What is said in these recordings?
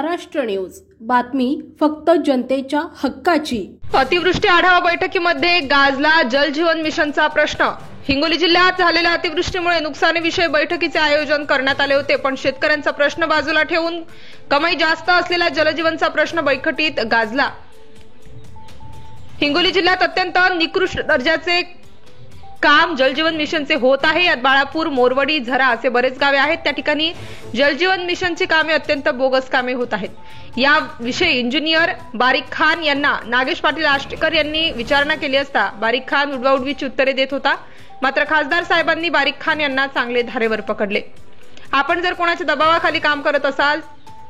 Maharashtra news, बातमी फक्त जनतेच्या हक्काची। अतिवृष्टी आढावा बैठकीमध्ये गाजला जल जीवन मिशनचा प्रश्न। हिंगोली जिल्ह्यात झालेल्या अतिवृष्टीमुळे नुकसानीविषयी बैठकीचे आयोजन करण्यात आले होते, पण शेतकऱ्यांचा प्रश्न बाजूला ठेवून कमाई जास्त असलेला जलजीवनचा प्रश्न बैठकीत गाजला। हिंगोली जिल्ह्यात अत्यंत निकृष्ट दर्जाचे काम जलजीवन मिशनचे होत आहे। यात बाळापूर, मोरवडी, झरा असे बरेच गावे आहेत। त्या ठिकाणी जलजीवन मिशनची कामे अत्यंत बोगस कामे होत आहेत। याविषयी इंजिनियर बारिक खान यांना नागेश पाटील आष्टेकर यांनी विचारणा केली असता बारिक खान उडवाउडवीची उत्तरे देत होता। मात्र खासदार साहेबांनी बारिक खान यांना चांगले धारेवर पकडले। आपण जर कोणाच्या दबावाखाली काम करत असाल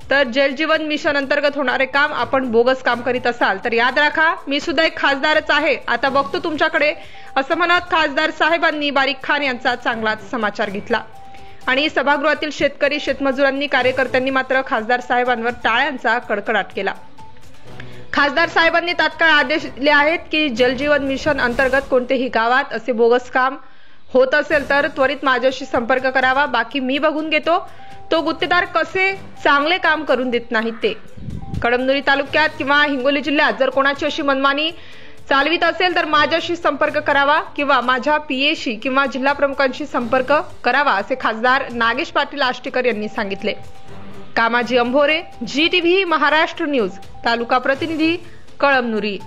तर जलजीवन मिशन अंतर्गत होणारे काम आपण बोगस काम करीत असाल तर याद राखा, मी सुद्धा एक खासदारच आहे, आता बघतो तुमच्याकडे, असं म्हणत खासदार साहेबांनी बारिक खान यांचा चांगलाच समाचार घेतला। आणि सभागृहातील शेतकरी, शेतमजुरांनी, कार्यकर्त्यांनी मात्र खासदार साहेबांवर टाळ्यांचा कडकडाट केला। खासदार साहेबांनी तात्काळ आदेश दिले आहेत की जलजीवन मिशन अंतर्गत कोणतेही गावात असे बोगस काम होत असेल तर त्वरित माझ्याशी संपर्क करावा, बाकी मी बघून घेतो तो गुत्तेदार कसे चांगले काम करून देत नाहीत ते। कळमनुरी तालुक्यात किंवा हिंगोली जिल्ह्यात जर कोणाची अशी मनमानी चालवीत असेल तर माझ्याशी संपर्क करावा किंवा माझ्या पीएशी किंवा जिल्हा प्रमुखांशी संपर्क करावा, असे खासदार नागेश पाटील आष्टेकर यांनी सांगितले। कामाजी अंभोरे, GTV महाराष्ट्र न्यूज, तालुका प्रतिनिधी, कळमनुरी।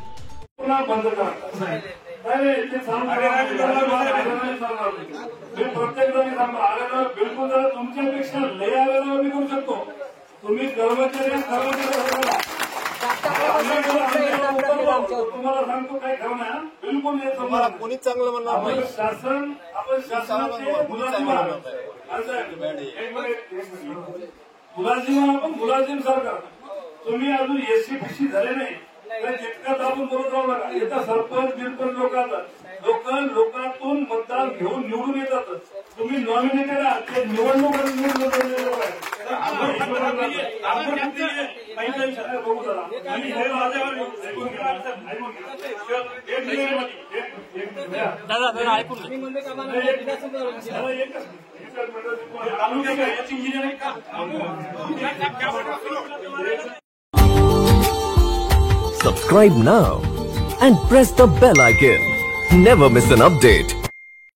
बिलकुल जरा तुमच्यापेक्षा लय आलेला मी करू शकतो। तुम्ही कर्मचारी तुम्हाला सांगतो काय खरं ना, बिलकुल हे तुम्हाला कोणीच चांगलं म्हणणार शासन, आपण शासनाचे मुलाजिम, आपण मुलाजिम सरकार, तुम्ही अजून SC-BC झाले नाही जितकं आपण बोलत राहू नका। येतात सरपंच बिरपंच लोकांतून मतदान घेऊन निवडून येतात। तुम्ही नॉमिनेटेड आहात, ते निवडणूक Subscribe now and press the bell icon. Never miss an update.